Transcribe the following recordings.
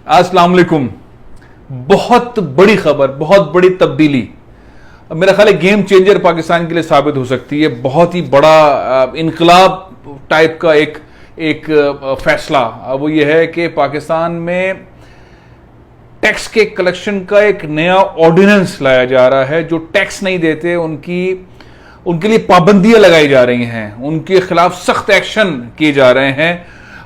अस्सलाम वालेकुम। बहुत बड़ी खबर, बहुत बड़ी तब्दीली, मेरा ख्याल है गेम चेंजर पाकिस्तान के लिए साबित हो सकती है। बहुत ही बड़ा इनकलाब टाइप का एक फैसला वो ये है कि पाकिस्तान में टैक्स के कलेक्शन का एक नया ऑर्डिनेंस लाया जा रहा है। जो टैक्स नहीं देते उनके लिए पाबंदियां लगाई जा रही हैं, उनके खिलाफ सख्त एक्शन किए जा रहे हैं।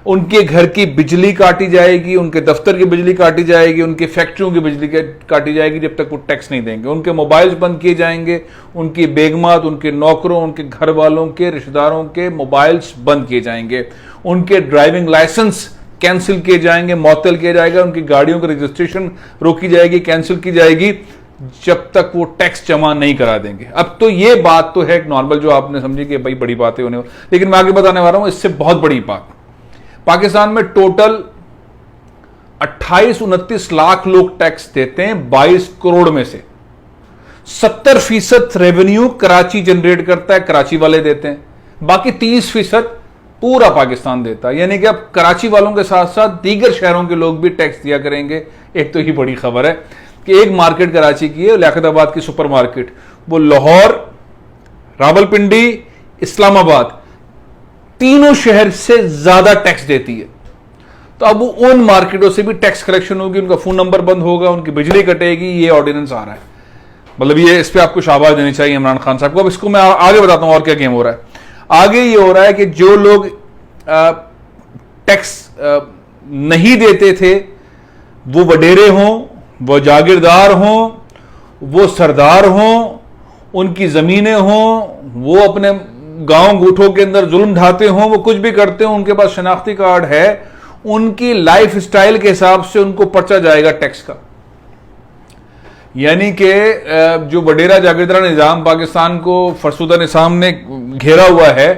उनके घर की बिजली काटी जाएगी, उनके दफ्तर की बिजली काटी जाएगी, उनकी फैक्ट्रियों की बिजली काटी जाएगी जब तक वो टैक्स नहीं देंगे। उनके मोबाइल्स बंद किए जाएंगे, उनकी बेगमात, उनके नौकरों, उनके घर वालों के, रिश्तेदारों के मोबाइल्स बंद किए जाएंगे, उनके ड्राइविंग लाइसेंस कैंसिल किए जाएंगे, मअतल किया जाएगा, उनकी गाड़ियों की रजिस्ट्रेशन रोकी जाएगी, कैंसिल की जाएगी जब तक वो टैक्स जमा नहीं करा देंगे। अब तो ये बात तो है नॉर्मल, जो आपने समझी कि भाई बड़ी बातें होने, लेकिन मैं आगे बताने वाला हूं इससे बहुत बड़ी बात। पाकिस्तान में टोटल 28-29 लाख लोग टैक्स देते हैं 22 करोड़ में से। 70% रेवेन्यू कराची जनरेट करता है, कराची वाले देते हैं, बाकी 30% पूरा पाकिस्तान देता है। यानी कि अब कराची वालों के साथ साथ दीगर शहरों के लोग भी टैक्स दिया करेंगे। एक तो ही बड़ी खबर है कि एक मार्केट कराची की है, लियाकताबाद की सुपर मार्केट, वो लाहौर, रावलपिंडी, इस्लामाबाद, तीनों शहर से ज्यादा टैक्स देती है। तो अब उन मार्केटों से भी टैक्स कलेक्शन होगी, उनका फोन नंबर बंद होगा, उनकी बिजली कटेगी। ये ऑर्डिनेंस आ रहा है, मतलब ये इस पे आपको शाबाश देनी चाहिए इमरान खान साहब को। अब इसको मैं आगे बताता हूं और क्या गेम हो रहा है। आगे ये हो रहा है कि जो लोग टैक्स नहीं देते थे, वो वडेरे हों, वो जागीरदार हों, वो सरदार हों, उनकी जमीनें हों, वो अपने गांव गूठों के अंदर जुल्म ढाते हों, वो कुछ भी करते हो, उनके पास शनाख्ती कार्ड है, उनकी लाइफ स्टाइल के हिसाब से उनको पर्चा जाएगा टैक्स का। यानी कि जो वडेरा जागीरदार निजाम पाकिस्तान को फरसुदा निजाम ने घेरा हुआ है,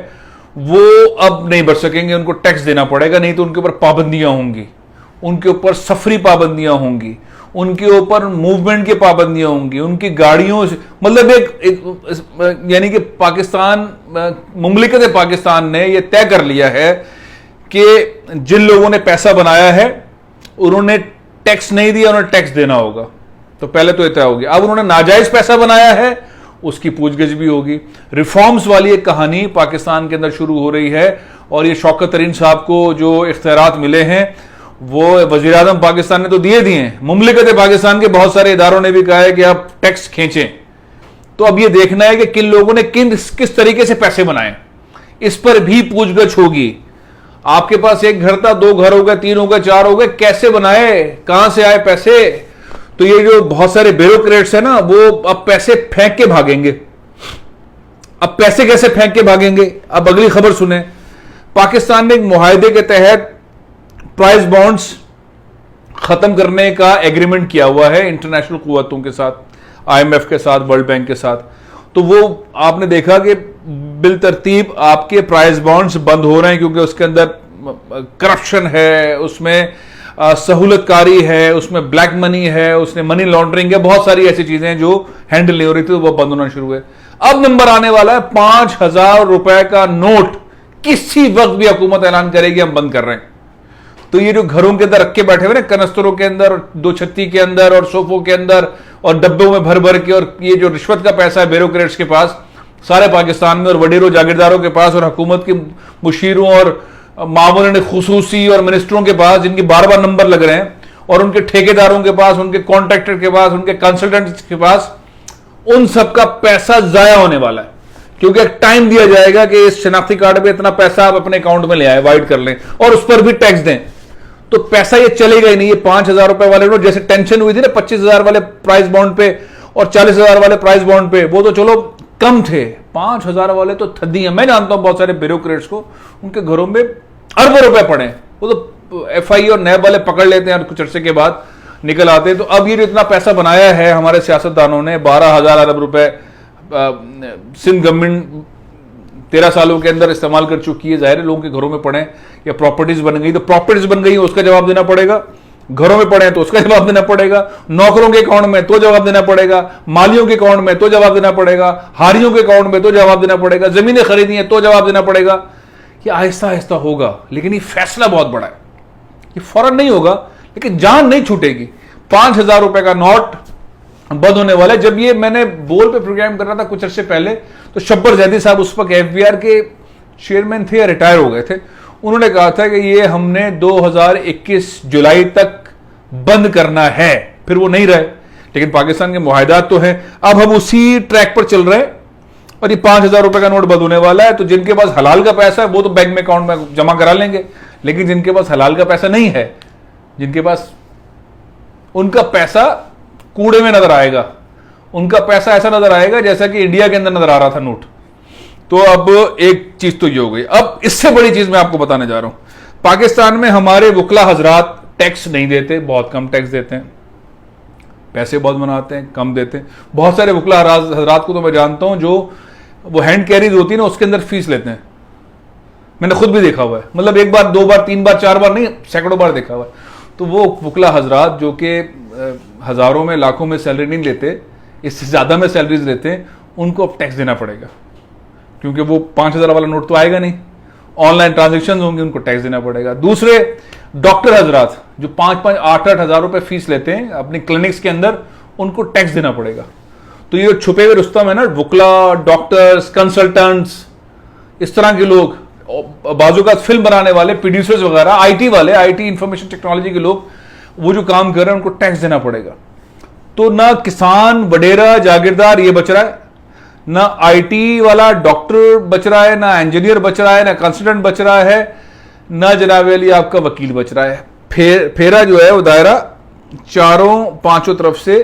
वो अब नहीं बच सकेंगे, उनको टैक्स देना पड़ेगा। नहीं तो उनके ऊपर पाबंदियां होंगी, उनके ऊपर सफरी पाबंदियां होंगी, उनके ऊपर मूवमेंट की पाबंदियां होंगी, उनकी गाड़ियों से, मतलब एक यानी कि पाकिस्तान, मुमलिकत पाकिस्तान ने यह तय कर लिया है कि जिन लोगों ने पैसा बनाया है उन्होंने टैक्स नहीं दिया, उन्हें टैक्स देना होगा। तो पहले तो यह तय हो गया। अब उन्होंने नाजायज पैसा बनाया है, उसकी पूछगिछ भी होगी। रिफॉर्म्स वाली एक कहानी पाकिस्तान के अंदर शुरू हो रही है, और ये शौकत तरीन साहब को जो इख्तियारात मिले हैं वो वजीर आजम पाकिस्तान ने तो दिए हैं, मुमलिकत पाकिस्तान के बहुत सारे इदारों ने भी कहा है कि आप टैक्स खींचें। तो अब ये देखना है कि किन लोगों ने किस तरीके से पैसे बनाए, इस पर भी पूछगछ होगी। आपके पास एक घर था, 2 घर हो गए, 3 हो गए, 4 हो गए, कैसे बनाए, कहां से आए पैसे। तो ये जो बहुत सारे ब्यूरोक्रेट्स है ना, वो अब पैसे फेंक के भागेंगे। अब पैसे कैसे फेंक के भागेंगे, अब अगली खबर सुने। पाकिस्तान ने एक मुआहदे के तहत प्राइस बॉन्ड्स खत्म करने का एग्रीमेंट किया हुआ है इंटरनेशनल कुव्वतों के साथ, IMF के साथ, वर्ल्ड बैंक के साथ। तो वो आपने देखा कि बिल तरतीब आपके प्राइस बॉन्ड्स बंद हो रहे हैं, क्योंकि उसके अंदर करप्शन है, उसमें सहूलतकारी है, उसमें ब्लैक मनी है, उसमें मनी लॉन्ड्रिंग है, बहुत सारी ऐसी चीजें जो हैंडल नहीं हो रही थी, तो वो बंद होना शुरू हुए। अब नंबर आने वाला है 5,000 रुपए का नोट किसी वक्त भी हुकूमत ऐलान करेगी हम बंद कर रहे हैं। तो ये जो घरों के अंदर रख के बैठे हुए ना, कनस्तरों के अंदर, 2 छत्ती के अंदर और सोफों के अंदर और डब्बों में भर भर के, और ये जो रिश्वत का पैसा है ब्यूरोक्रेट्स के पास सारे पाकिस्तान में, और वडेरों जागीरदारों के पास, और हुकूमत के मुशीरों और मामूलन खुसूसी और मिनिस्टरों के पास, जिनके बार-बार नंबर लग रहे हैं, और उनके ठेकेदारों के पास, उनके कॉन्ट्रैक्टर के पास, उनके कंसल्टेंट्स के पास, उन सबका पैसा जाया होने वाला है। क्योंकि एक टाइम दिया जाएगा कि इस शनाख्ती कार्ड पे इतना पैसा आप अपने अकाउंट में ले आए, वाइड कर लें, और उस पर भी टैक्स दें। तो पैसा ये चलेगा ही नहीं। ये 5,000 रुपए वाले नोट, जैसे टेंशन हुई थी ना 25,000 वाले प्राइस बॉन्ड पे और 40,000 वाले प्राइस बॉन्ड पे, वो तो चलो कम थे, 5,000 वाले तो थद्दी हैं। मैं जानता हूं बहुत सारे ब्यूरोक्रेट्स को, उनके घरों में अरबों रुपए पड़े, वो तो FI और नैब वाले पकड़ लेते हैं और कुछ अरसे के बाद निकल आते हैं। तो अब ये जो इतना पैसा बनाया है हमारे सियासतदानों ने, 12,000 अरब रुपए सिंध गवर्नमेंट 13 सालों के अंदर इस्तेमाल कर चुकी है। जाहिर है लोगों के घरों में पड़े या प्रॉपर्टीज बन गई, तो प्रॉपर्टीज बन गई उसका जवाब देना पड़ेगा, घरों में पड़े तो उसका जवाब देना पड़ेगा, नौकरों के अकाउंट में तो जवाब देना पड़ेगा, मालियों के अकाउंट में तो जवाब देना पड़ेगा, हारियों के अकाउंट में तो जवाब देना पड़ेगा, जमीनें खरीदी हैं तो जवाब देना पड़ेगा। ये आहिस्ता आहिस्ता होगा, लेकिन ये फैसला बहुत बड़ा है, ये फौरन नहीं होगा, लेकिन जान नहीं छूटेगी। 5,000 रुपए का नोट बंद होने वाला है। जब ये मैंने बोल पे प्रोग्राम कर रहा था कुछ अर्से पहले, तो शब्बर जैदी साहब उस वक्त एफबीआर के चेयरमैन थे या रिटायर हो गए थे, उन्होंने कहा था कि ये हमने 2021 जुलाई तक बंद करना है, फिर वो नहीं रहे। लेकिन पाकिस्तान के मुआहदात तो हैं, अब हम उसी ट्रैक पर चल रहे हैं और ये 5,000 रुपए का नोट बंद होने वाला है। तो जिनके पास हलाल का पैसा है वो तो बैंक में अकाउंट में जमा करा लेंगे, लेकिन जिनके पास हलाल का पैसा नहीं है, जिनके पास, उनका पैसा कूड़े में नजर आएगा, उनका पैसा ऐसा नजर आएगा जैसा कि इंडिया के अंदर नजर आ रहा था नोट। तो अब एक चीज तो ये हो गई। अब इससे बड़ी चीज मैं आपको बताने जा रहा हूं। पाकिस्तान में हमारे वकला हजरात टैक्स नहीं देते, बहुत कम टैक्स देते हैं, पैसे बहुत बनाते हैं, कम देते हैं। बहुत सारे वकला हजरात को तो मैं जानता हूं जो वो हैंड कैरीज होती है ना, उसके अंदर फीस लेते हैं। मैंने खुद भी देखा हुआ है, मतलब एक बार, दो बार, तीन बार, चार बार नहीं, सैकड़ों बार देखा हुआ है। तो वो वकला हजरात जो कि हजारों में, लाखों में सैलरी नहीं लेते, इससे ज्यादा में सैलरीज लेते हैं, उनको अब टैक्स देना पड़ेगा, क्योंकि वो 5,000 वाला नोट तो आएगा नहीं। ऑनलाइन ट्रांजेक्शन होंगे, उनको टैक्स देना पड़ेगा। दूसरे डॉक्टर हजरात जो 5-5, 8-8 हजार रुपए फीस लेते हैं अपनी क्लिनिक्स के अंदर, उनको टैक्स देना पड़ेगा। तो ये छुपे हुए रुस्तम है ना, वकला, डॉक्टर्स, कंसल्टेंट्स, इस तरह के लोग, बाजू का फिल्म बनाने वाले, प्रोड्यूसर्स वगैरह, आईटी वाले, आईटी इंफॉर्मेशन टेक्नोलॉजी के लोग, वो जो काम कर रहे हैं उनको टैक्स देना पड़ेगा। तो ना किसान, वडेरा, जागीरदार ये बच रहा है, ना आईटी वाला डॉक्टर बच रहा है, ना इंजीनियर बच रहा है, ना कंसल्टेंट बच रहा है, ना जनाब अली आपका वकील बच रहा है। फेरा जो है वो दायरा चारों पांचों तरफ से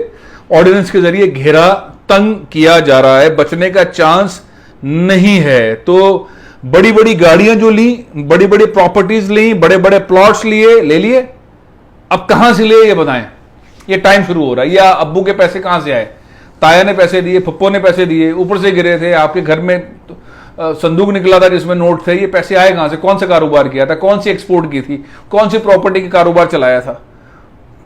ऑर्डिनेंस के जरिए घेरा तंग किया जा रहा है, बचने का चांस नहीं है। तो बड़ी बड़ी गाड़ियां जो ली, बड़ी बड़ी प्रॉपर्टीज ली, बड़े बड़े प्लॉट्स लिए, ले लिए, अब कहां से लिए ये बताएं। ये टाइम शुरू हो रहा है, या अब्बू के पैसे कहां से आए, ताया ने पैसे दिए, पप्पो ने पैसे दिए, ऊपर से गिरे थे, आपके घर में संदूक निकला था जिसमें नोट थे, ये पैसे आए कहां से, कौन सा कारोबार किया था, कौन सी एक्सपोर्ट की थी, कौन सी प्रॉपर्टी का कारोबार चलाया था।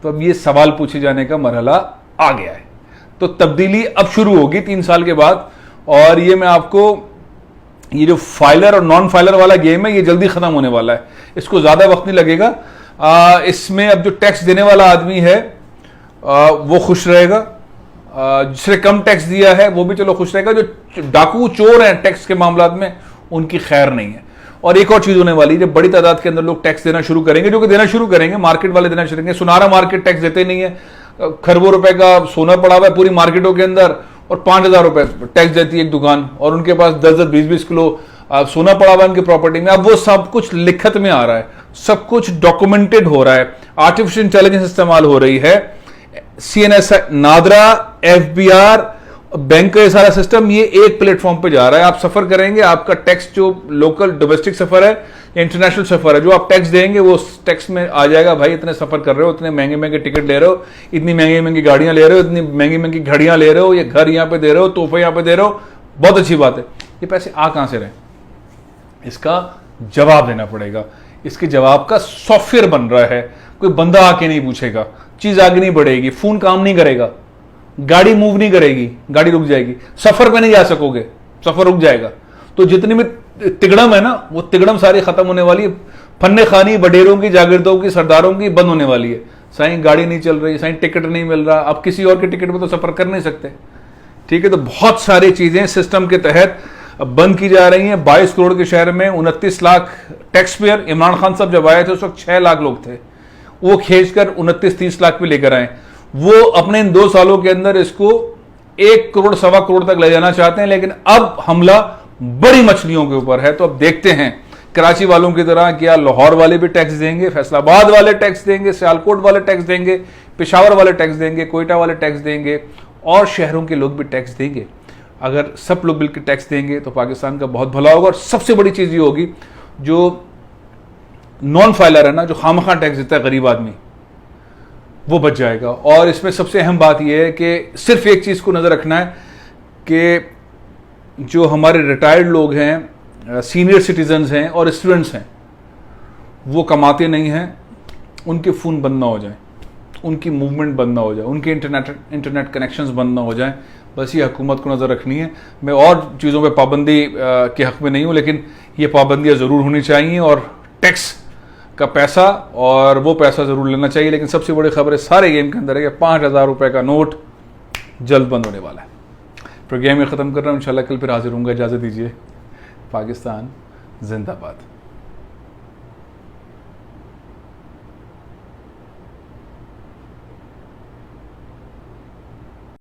तो अब ये सवाल पूछे जाने का मरहला आ गया है। तो तब्दीली अब शुरू होगी 3 साल के बाद, और ये मैं आपको, ये जो फाइलर और नॉन फाइलर वाला गेम है ये जल्दी खत्म होने वाला है, इसको ज्यादा वक्त नहीं लगेगा। इसमें अब जो टैक्स देने वाला आदमी है वो खुश रहेगा, जिसने कम टैक्स दिया है वो भी चलो खुश रहेगा, जो डाकू चोर हैं टैक्स के मामलात में उनकी खैर नहीं है। और एक और चीज होने वाली है, जब बड़ी तादाद के अंदर लोग टैक्स देना शुरू करेंगे, जो कि देना शुरू करेंगे, मार्केट वाले देना शुरू करेंगे। सुनारा मार्केट टैक्स देते नहीं है, खरबों रुपए का सोना पड़ा हुआ है पूरी मार्केटों के अंदर, और 5,000 रुपए टैक्स देती है एक दुकान, और उनके पास 10-10, 20-20 किलो सोना पड़ा हुआ है उनकी प्रॉपर्टी में। अब वो सब कुछ लिखत में आ रहा है, सब कुछ डॉक्यूमेंटेड हो रहा है, आर्टिफिशियल इंटेलिजेंस इस्तेमाल हो रही है, CNS, नादरा, FBR, बैंक का ये सारा सिस्टम ये एक प्लेटफॉर्म पे जा रहा है। आप सफर करेंगे, आपका टैक्स जो लोकल डोमेस्टिक सफर है या इंटरनेशनल सफर है, जो आप टैक्स देंगे वो टैक्स में आ जाएगा। भाई इतने सफर कर रहे हो, इतने महंगे महंगे टिकट ले रहे हो, इतनी महंगी महंगी गाड़ियां ले रहे हो, इतनी महंगी महंगी घड़ियां ले रहे हो, ये घर यहां पे दे रहे हो, तोहफे यहां पे दे रहे हो, बहुत अच्छी बात है। ये पैसे आ कहां से रहे, इसका जवाब देना पड़ेगा। इसके जवाब का सॉफ्टवेयर बन रहा है, कोई बंदा आके नहीं पूछेगा, चीज आगे नहीं बढ़ेगी, फोन काम नहीं करेगा, गाड़ी मूव नहीं करेगी, गाड़ी रुक जाएगी, सफर पे नहीं जा सकोगे, सफर रुक जाएगा। तो जितनी भी तिगड़म है ना, वो तिगड़म सारी खत्म होने वाली है। फन्ने खानी वडेरों की, जागीरदारों की, सरदारों की बंद होने वाली है। साईं गाड़ी नहीं चल रही, साईं टिकट नहीं मिल रहा, अब किसी और के टिकट पे तो सफर कर नहीं सकते। ठीक है, तो बहुत सारी चीजें सिस्टम के तहत बंद की जा रही हैं। 22 करोड़ के शहर में 29 लाख टैक्स पेयर, इमरान खान साहब जब आए थे उस वक्त 6 लाख लोग थे, वो खींचकर 29-30 लाख पे लेकर आए। वो अपने इन 2 सालों के अंदर इसको 1 करोड़, 1.25 करोड़ तक ले जाना चाहते हैं, लेकिन अब हमला बड़ी मछलियों के ऊपर है। तो अब देखते हैं कराची वालों की तरह क्या लाहौर वाले भी टैक्स देंगे, फैसलाबाद वाले टैक्स देंगे, सियालकोट वाले टैक्स देंगे, पेशावर वाले टैक्स देंगे, कोयटा वाले टैक्स देंगे, और शहरों के लोग भी टैक्स देंगे। अगर सब लोग मिलकर टैक्स देंगे तो पाकिस्तान का बहुत भला होगा। और सबसे बड़ी चीज ये होगी, जो नॉन फाइलर है ना, जो खामखा टैक्स देता है गरीब आदमी, वो बच जाएगा। और इसमें सबसे अहम बात यह है कि सिर्फ एक चीज को नजर रखना है कि जो हमारे रिटायर्ड लोग हैं, सीनियर सिटीजन्स हैं और स्टूडेंट्स हैं, वो कमाते नहीं हैं, उनके फ़ोन बंद ना हो जाए, उनकी मूवमेंट बंद ना हो जाए, उनके इंटरनेट कनेक्शंस बंद ना हो जाएं। बस ये हुकूमत को नज़र रखनी है। मैं और चीज़ों पे पाबंदी के हक़ में नहीं हूँ, लेकिन ये पाबंदियाँ ज़रूर होनी चाहिए। और टैक्स का पैसा, और वो पैसा ज़रूर लेना चाहिए। लेकिन सबसे बड़ी खबर है सारे गेम के अंदर है कि 5,000 रुपये का नोट जल्द बंद होने वाला है। प्रोग्राम में ख़त्म कर रहा हूँ, इंशाल्लाह कल फिर हाजिर होऊंगा। इजाज़त दीजिए। पाकिस्तान जिंदाबाद।